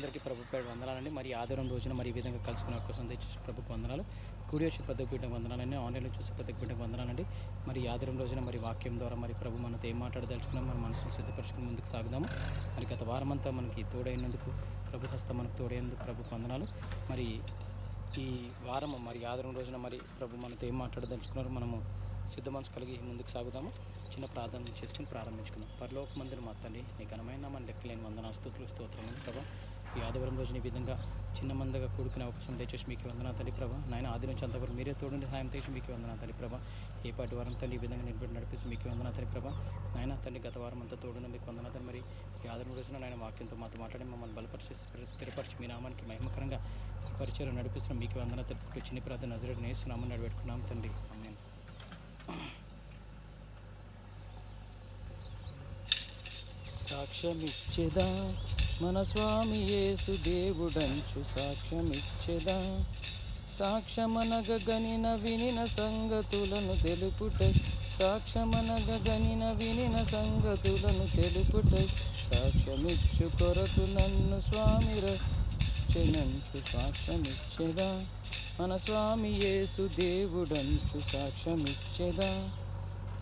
అందరికీ ప్రభు పేరు వందనాలండి. మరి ఆదివారం రోజున మరి ఈ విధంగా కలుసుకునే అవకాశం తెచ్చేసి ప్రభుకు వందనాలు. కూడి వచ్చి ప్రతి ఒక్కరికి వందనాలండి. ఆన్లైన్లో చూసి ప్రతి ఒక్కరికి వందనాలండి. మరి ఆదివారం రోజున మరి వాక్యం ద్వారా మరి ప్రభు మనతో ఏం మాట్లాడదలుచుకున్నాం, మన మనసును సిద్ధపరచుకుని ముందుకు సాగుదాము. మరి గత వారం అంతా మనకి తోడైనందుకు, ప్రభు హస్తం మనకు తోడైనందుకు ప్రభుకు వందనాలు. మరి ఈ వారం మరి ఆదివారం రోజున మరి ప్రభు మనతో ఏం మాట్లాడదలుచుకున్నారు, మనము సిద్ధ మనసు కలిగి ముందుకు సాగుదాము. చిన్న ప్రార్థన చేసుకుని ప్రారంభించుకుందాం. పరలోకమందున మా తండ్రి, నీ ఘనమైన మన లెక్కలేని వందనాలు, స్తుతులు, స్తోత్రములు ప్రభా. ఈ ఆదివారం రోజున ఈ విధంగా చిన్న మందగా కూడుకునే అవకాశం దయచేసి మీకు వందనాలు తండ్రి ప్రభా. నాయన ఆది నుంచి అంతవరకు మీరే తోడుండి సహాయం చేసి మీకు వందనాలు తండ్రి ప్రభా. ఏ పాటి వారం తండ్రి ఈ విధంగా నిలబడి నడిపిస్తే మీకు వందనాలు తండ్రి ప్రభా. నాయన తండ్రి గత వారం అంతా తోడున్న మీకు వందనాలు తండ్రి. మరి ఈ ఆదివారం రోజున నాయన వాక్యంతో మాతో మాట్లాడి మమ్మల్ని బలపరిచి స్థిరపరిచి మీ నామానికి మహిమకరంగా పరిచయం నడిపిస్తున్నాం. మీకు వందనాలు తండ్రి. చిన్న ప్రార్థన నజరేయుడైన యేసు నామమున నడిపెట్టుకున్నాం తండ్రి. ఆమేన్. సాక్ష్యమిచ్చెదా మన స్వామి యేసు దేవుడంచు సాక్ష్యమిచ్చెదా. సాక్ష్యమనగ గనిన వినిన సంగతులను తెలుపుట, సాక్ష్యమనగ గనిన వినిన సంగతులను తెలుపుట, సాక్ష్యమిచ్చు కొరకు నన్ను స్వామి రక్షణంచు సాక్ష్యమిచ్చెదా. మన స్వామి యేసు దేవుడంచు సాక్ష్యమిచ్చెదా.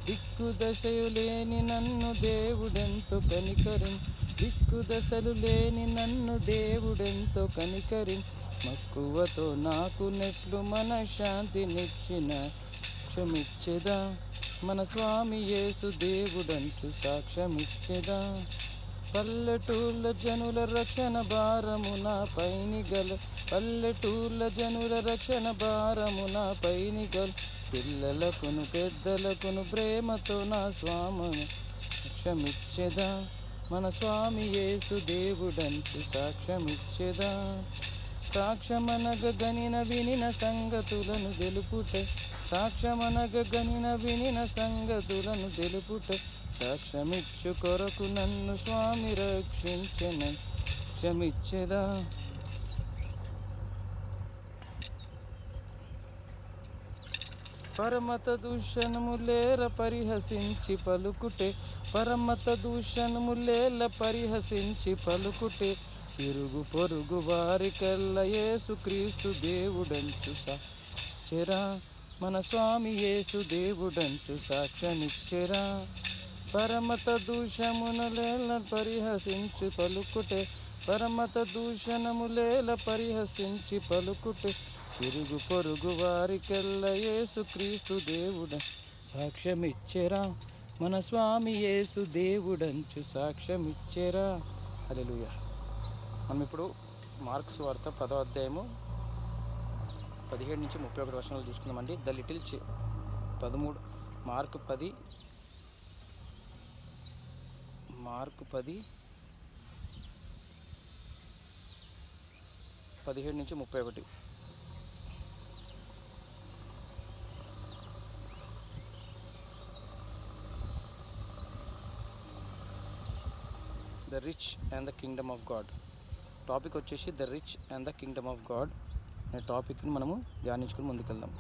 దిక్కు దశలు లేని నన్ను దేవుడెంతో కనికరిం, దిక్కు దశలు లేని నన్ను దేవుడెంతో కనికరిం, మక్కువతో నాకు నెట్లు మనశ్శాంతినిచ్చిన సాక్ష్యమిచ్చెదా. మన స్వామి యేసు దేవుడంచు సాక్ష్యమిచ్చెదా. పల్లెటూళ్ళ జనుల రక్షణ భారము నా పైని గల, పల్లెటూళ్ళ జనుల రక్షణ భారము నా పైని గల, పిల్లలకును పెద్దలకును ప్రేమతో నా స్వామిని సాక్ష్యమిచ్చెదా. మన స్వామి యేసు దేవుడంచు సాక్ష్యమిచ్చెదా. సాక్ష్యమనగ గనిన వినిన సంగతులను తెలుపుట, సాక్ష్యమనగ గనిన వినిన సంగతులను తెలుపుట, సాక్ష్యమిచ్చు కొరకు నన్ను స్వామి రక్షించెను సాక్ష్యమిచ్చెదా. పరమత దూషణములేల పరిహసించి పలుకుటే, పరమత దూషణములేల పరిహసించి పలుకుటే, ఇరుగు పొరుగు వారికెల్ల యేసు క్రీస్తు దేవుడంచు సాక్ష్యమిచ్చెరా. మన స్వామి యేసు దేవుడంచు సాక్ష్యమిచ్చెరా. పరమత దూషణములేల పరిహసించి పలుకుటే, పరమత దూషణములేల పరిహసించి పలుకుటే, ఇరుగు పొరుగు వారికెల్ల యేసు క్రీస్తు దేవుడ సాక్ష్యమిచ్చెరా. మన స్వామి యేసు దేవుడంచు సాక్ష్యమిచ్చెరా. హల్లెలూయా. మనం ఇప్పుడు మార్క్స్ వార్త 10వ అధ్యాయము 17 నుంచి 31 వచనాలు చూసుకుందామండి. ద లిటిల్ 13 మార్క్ 10 17 నుంచి 31. The rich and the kingdom of God. Topic వచ్చేసి the rich and the kingdom of God అనే టాపిక్ని మనము ధ్యానించుకుని ముందుకెళ్దాం.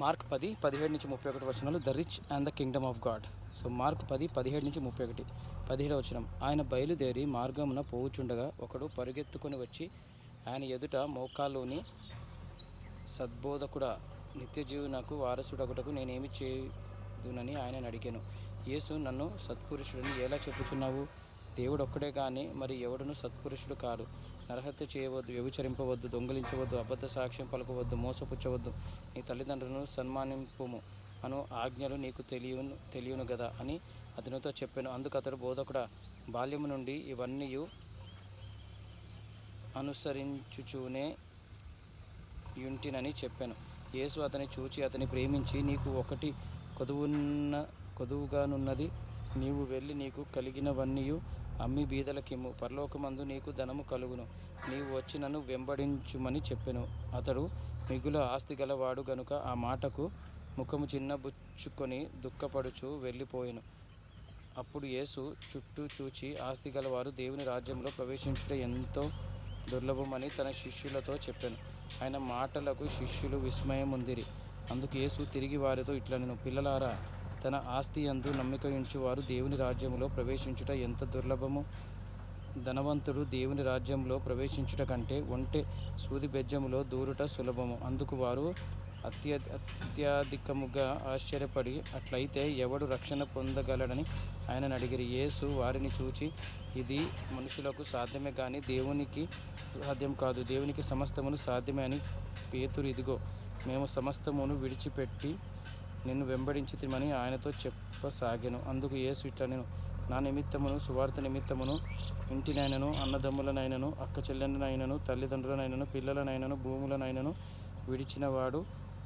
మార్క్ 10, 17 నుంచి 31 వచనాలు. The rich and the kingdom of God. So mark 10, 17 నుంచి 31. 17వ వచనం. ఆయన బయలుదేరి మార్గమున పోవుచుండగా ఒకడు పరుగెత్తుకొని వచ్చి ఆయన ఎదుట మోకాల్లోని, సద్బోధకుడా, నిత్య జీవునకు వారసుడగుటకు నేనేమి చేయుదునని ఆయన అడిగాను. యేసు, నన్ను సత్పురుషుడిని ఎలా చెప్పుచున్నావు? దేవుడు ఒక్కడే కానీ మరి ఎవడును సత్పురుషుడు కాడు. నరహత్య చేయవద్దు, వ్యభిచరింపవద్దు, దొంగిలించవద్దు, అబద్ధ సాక్ష్యం పలకవద్దు, మోసపుచ్చవద్దు, నీ తల్లిదండ్రులను సన్మానింపుము అను ఆజ్ఞలు నీకు తెలియను గదా అని అతనితో చెప్పాను. అందుకు అతడు, బోధకుడా, బాల్యము నుండి ఇవన్నీ అనుసరించుచూనే యుంటినని చెప్పాను. యేసు అతని చూచి అతని ప్రేమించి, నీకు ఒకటి కొదువుగానున్నది. నీవు వెళ్ళి నీకు కలిగినవన్నీ అమ్మి బీదలకిమ్ము, పరలోకమందు నీకు ధనము కలుగును. నీవు వచ్చి నన్ను వెంబడించుమని చెప్పెను. అతడు మిగుల ఆస్తి గలవాడు గనుక ఆ మాటకు ముఖము చిన్నబుచ్చుకొని దుఃఖపడుచు వెళ్ళిపోయెను. అప్పుడు యేసు చుట్టూ చూచి, ఆస్తి గలవారు దేవుని రాజ్యంలో ప్రవేశించుట ఎంతో దుర్లభమని తన శిష్యులతో చెప్పాను. ఆయన మాటలకు శిష్యులు విస్మయముందిరి. అందుకు యేసు తిరిగి వారితో ఇట్లనెను, పిల్లలారా, తన ఆస్తి యందు నమ్మిక ఉంచువారు దేవుని రాజ్యములో ప్రవేశించుట ఎంత దుర్లభము. ధనవంతుడు దేవుని రాజ్యంలో ప్రవేశించుట కంటే ఒంటె సూది బెజ్జములో దూరుట సులభము. అందుకు వారు అత్యధికముగా ఆశ్చర్యపడి, అట్లయితే ఎవడు రక్షణ పొందగలడని ఆయనను అడిగిరి. యేసు వారిని చూచి, ఇది మనుషులకు సాధ్యమే కానీ దేవునికి సాధ్యం కాదు. దేవునికి సమస్తమును సాధ్యమే అని. పేతురు, ఇదిగో మేము సమస్తమును విడిచిపెట్టి నిన్ను వెంబడించితిమని ఆయనతో చెప్పసాగెను. అందుకు యేసు ఇట్లా, నేను నా నిమిత్తమును సువార్త నిమిత్తమును ఇంటినైనను అన్నదమ్ములనైనను అక్క చెల్లెలనైనను తల్లిదండ్రులనైనను పిల్లలనైనను భూములనైనను విడిచినవాడు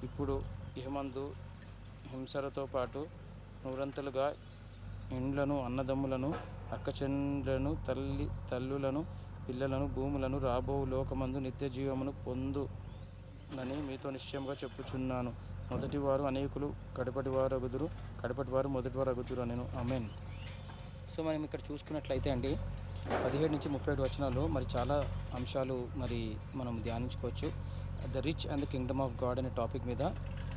ఇప్పుడు ఇహమందు హింసలతో పాటు నూరంతలుగా ఇండ్లను అన్నదమ్ములను అక్కచెల్లెలను తల్లులను పిల్లలను భూములను రాబో లోకమందు నిత్య జీవమును పొందునని మీతో నిశ్చయంగా చెప్పుచున్నాను. మొదటివారు అనేకులు కడపటివారు మొదటివారు నేను. ఆమేన్. సో మనం ఇక్కడ చూసుకున్నట్లయితే అండి 17 నుంచి 37 వచనాలు మరి చాలా అంశాలు మరి మనం ధ్యానించుకోవచ్చు. The rich and the kingdom of God అనే టాపిక్ మీద,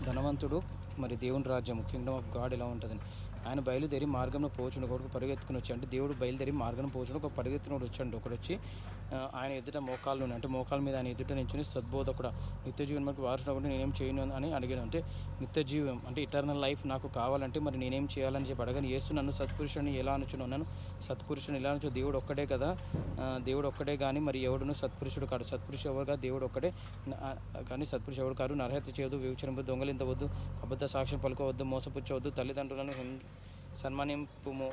ధనవంతుడు మరి దేవుని రాజ్యం కింగ్డమ్ ఆఫ్ గాడ్ ఎలా ఉంటుందని. ఆయన బయలుదేరి మార్గంలో పోచుండు ఒకడు పరిగెత్తుకుని వచ్చి, అంటే దేవుడు బయలుదేరి మార్గం పోచుండు ఒక పరిగెత్తుకుని వచ్చాడు. ఒకడు వచ్చి ఆయన ఎదుట మోకాళ్ళు, అంటే మోకాల మీద ఆయన ఎదుట నించుని, సద్బోధకుడా నిత్య జీవనం మనకు వారసుడు నేనేం చేయను అని అడిగాను. అంటే నిత్య జీవం అంటే ఇటర్నల్ లైఫ్ నాకు కావాలంటే మరి నేనేం చేయాలని చెప్పి అడగాను. యేసు నన్ను సత్పురుషుని ఎలా అనుచున్నాను, సత్పురుషుని ఎలా అనుచు, దేవుడు ఒక్కడే కదా, దేవుడు ఒక్కడే కానీ మరి ఎవడును సత్పురుషుడు కాడు. సత్పురుషుడు ఎవరుగా దేవుడు ఒక్కడే కానీ సత్పురుషుడు ఎవరు కాదు. నరహత్య చేయవద్దు, వ్యభిచారించవద్దు, దొంగలించవద్దు, అబద్ధ సాక్ష్యం పలుకోవద్దు, మోసపుచ్చవద్దు, తల్లిదండ్రులను సన్మానింపుము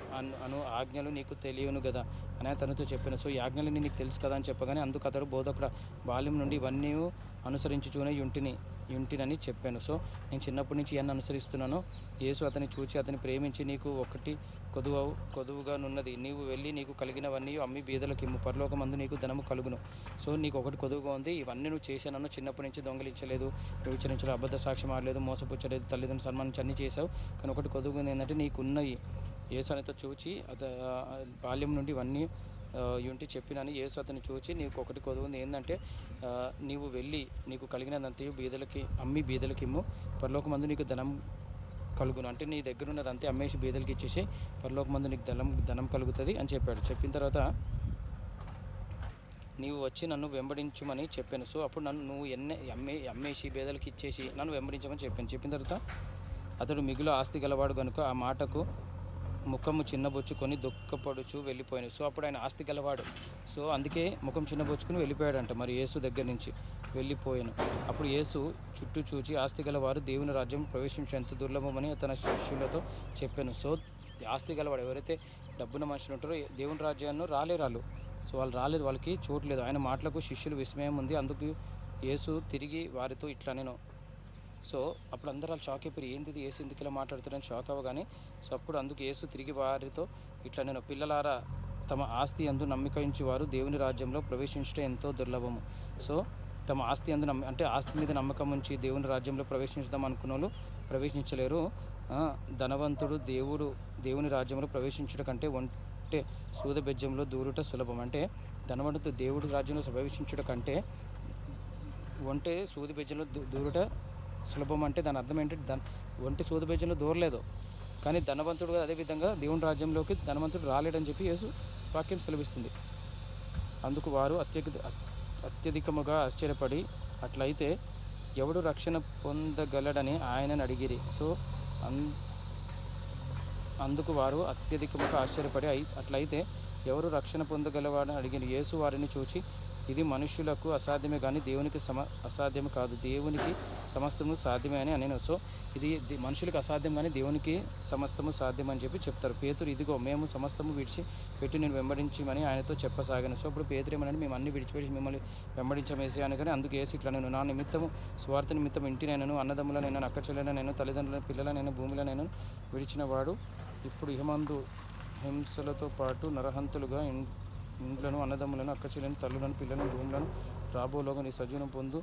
అను ఆజ్ఞలు నీకు తెలియను కదా అని తనతో చెప్పాను. సో ఈ ఆజ్ఞలని నీకు తెలుసు కదా అని చెప్పగానే అందుకు అతడు, బోధకుడు బాల్యం నుండి ఇవన్నీ అనుసరించుచూనే యుంటినని చెప్పాను. సో నేను చిన్నప్పటి నుంచి ఇవన్నీ అనుసరిస్తున్నాను. యేసు అతన్ని చూచి అతన్ని ప్రేమించి, నీకు ఒకటి కొదువుగా నున్నది, నీవు వెళ్ళి నీకు కలిగినవన్నీ అమ్మి బీదలకు ఇమ్ము, పరలోకమందు నీకు ధనము కలుగును. సో నీకు ఒకటి కొదువుగా ఉంది, ఇవన్నీ నువ్వు చేశాను. చిన్నప్పటి నుంచి దొంగలించలేదు, వ్యభిచరించలేదు, అబద్ధ సాక్ష్యం ఆడలేదు, మోసపుచ్చలేదు, తల్లిదండ్రులు సన్మానించి అన్నీ చేసావు. కానీ ఒకటి కొదువుగా ఉంది ఏంటంటే నీకున్నవి. యేసు అతనితో చూచి బాల్యం నుండి ఇవన్నీ యుంటి చెప్పినని. యేసు అతన్ని చూచి, నీకు ఒకటి కొదువుంది ఏంటంటే నీవు వెళ్ళి నీకు కలిగినదంతయు అమ్మి బీదలకి ఇమ్ము, పరలోకమందు నీకు ధనం కలుగును. అంటే నీ దగ్గర ఉన్నదంతే అమ్మేసి బీదలకి ఇచ్చేసి పరలోకమందు నీకు ధనం కలుగుతుంది అని చెప్పాడు. చెప్పిన తర్వాత నీవు వచ్చి నన్ను వెంబడించమని చెప్పాను. సో అప్పుడు నువ్వు అమ్మేసి బీదలకి ఇచ్చేసి నన్ను వెంబడించమని చెప్పాను. చెప్పిన తర్వాత అతడు మిగులు ఆస్తి గలవాడు కనుక ఆ మాటకు ముఖము చిన్నబొచ్చుకొని దుఃఖపడుచు వెళ్ళిపోయాను. సో అప్పుడు ఆయన ఆస్తి గలవాడు, సో అందుకే ముఖం చిన్నబొచ్చుకొని వెళ్ళిపోయాడంట. మరి యేసు దగ్గర నుంచి వెళ్ళిపోయాను. అప్పుడు యేసు చుట్టూ చూచి, ఆస్తి గలవారు దేవుని రాజ్యం ప్రవేశించేంత దుర్లభమని తన శిష్యులతో చెప్పాను. సో ఆస్తి గలవాడు ఎవరైతే డబ్బున్న మనుషులు ఉంటారో దేవుని రాజ్యాన్ని రాలేరు. సో వాళ్ళు రాలేదు, వాళ్ళకి చోటు లేదు. ఆయన మాటలకు శిష్యులు విస్మయం ఉంది. అందుకు యేసు తిరిగి వారితో ఇట్లా నేను. సో అప్పుడు అందరూ వాళ్ళు షాక్ అయిపోయి, ఏంటిది యేసు ఎందుకు ఇలా మాట్లాడుతారని షాక్ అవ్వగానే, సో అప్పుడు అందుకు యేసు తిరిగి వారితో ఇట్లా నేను, పిల్లలారా తమ ఆస్తి యందు నమ్మిక ఉంచువారు దేవుని రాజ్యంలో ప్రవేశించట ఎంతో దుర్లభము. సో తమ ఆస్తి యందు అంటే ఆస్తి మీద నమ్మకం ఉంచి దేవుని రాజ్యంలో ప్రవేశించుదాం అనుకున్న వాళ్ళు ప్రవేశించలేరు. ధనవంతుడు దేవుని రాజ్యంలో ప్రవేశించడం కంటే ఒంటె సూద బెజ్జంలో దూరుట సులభం. అంటే ధనవంతుడు దేవుడి రాజ్యంలో ప్రవేశించడం కంటే ఒంటె సూది బెజ్జంలో దూరుట సులభం. అంటే దాని అర్థం ఏంటంటే ఒంటి సూది బెజ్జంలో దూరలేదు, కానీ ధనవంతుడు అదేవిధంగా దేవుని రాజ్యంలోకి ధనవంతుడు రాలేడని చెప్పి యేసు వాక్యం సెలవిస్తుంది. అందుకు వారు అత్యధికముగా ఆశ్చర్యపడి, అట్లయితే ఎవడు రక్షణ పొందగలడని ఆయనను అడిగిరి. సో అందుకు వారు అత్యధికముగా ఆశ్చర్యపడి, అట్లయితే ఎవరు రక్షణ పొందగలవాడని అడిగిన. యేసు వారిని చూచి, ఇది మనుష్యులకు అసాధ్యమే కానీ దేవునికి అసాధ్యం కాదు. దేవునికి సమస్తము సాధ్యమే అని నేను. సో ఇది మనుషులకు అసాధ్యం కానీ దేవునికి సమస్తము సాధ్యం అని చెప్పి చెప్తారు. పేతురు, ఇదిగో మేము సమస్తము విడిచిపెట్టి నేను వెంబడించమని ఆయనతో చెప్పసాగాను. సో ఇప్పుడు పేతురు ఏమని, మేము అన్ని విడిచిపెట్టి మిమ్మల్ని వెంబడించమేసాను. కానీ అందుకు యేసు ఇట్లా, నేను నా నిమిత్తము స్వార్థ నిమిత్తం ఇంటినైనా అన్నదమ్ములనైనా అక్క చెల్లెలనైనా తల్లిదండ్రుల పిల్లలనైనా భూములనైనా విడిచిన వాడు ఇప్పుడు ఇహమందు హింసలతో పాటు నరహంతులుగా ఇండ్లను అన్నదమ్ములను అక్క చెల్లెలను తల్లులను పిల్లలను భూములను రాబోలోగా నీ సజీవనం పొందు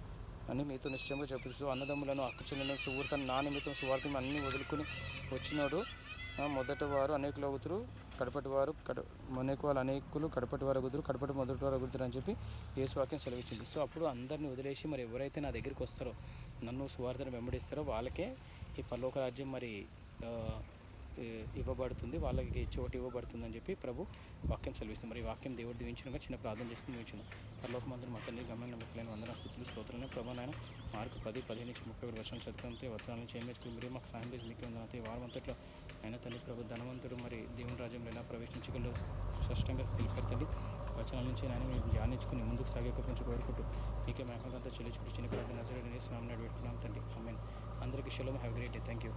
అని మీతో నిశ్చయంగా చెప్పచ్చు. అన్నదమ్ములను అక్క చెల్లెలను సువార్తను నా నిమిత్తం సువార్తను అన్నీ వదులుకొని వచ్చినాడు. మొదటి వారు అనేకులు అవుతురు, కడపటి వారు అనేకులు కడపటి వారు అగుతురు, కడపటి మొదటి వారు అగుతురు అని చెప్పి యేసు వాక్యం సెలవిచ్చింది. సో అప్పుడు అందరిని వదిలేసి మరి ఎవరైతే నా దగ్గరికి వస్తారో, నన్ను సువార్తను వెంబడిస్తారో వాళ్ళకే ఈ పరలోక రాజ్యం మరి ఇవ్వబడుతుంది, వాళ్ళకి చోటు ఇవ్వబడుతుందని చెప్పి ప్రభు వాక్యం సెలవిస్తుంది. మరి ఈ వాక్యం దేవుడు దీవించునుగా చిన్న ప్రార్థన చేసుకుని దీవించును. పరలోకమందున మా తండ్రి గమన నమ్మకమైన వందన స్థితులు స్తోత్రాలను ప్రభు నాయన మార్కు 10:15-31 వర్షాలు చదువుకుంటే వచనాలను చేయమేసుకుని మీరు మాకు సాయం చేసి మీకు వందనంతో ఈ వారం అంతట్లో అయినా తండ్రి ప్రభు ధనవంతుడు మరి దేవుని రాజ్యంలో ఎలా ప్రవేశించగలరు స్పష్టంగా తెలియపెడతండి. వచనాల నుంచి ఆయన మేము ధ్యానించుకుని ముందుకు సాగే కొంచెం కోరుకుంటూ మీకే మేకంతా చెల్లించుకుంటూ చిన్న ప్రార్థన నజరేయుని యేసు నామమున పెట్టుకున్నాం తండ్రి. ఆమేన్. అందరికీ shalom. Have great day. Thank you.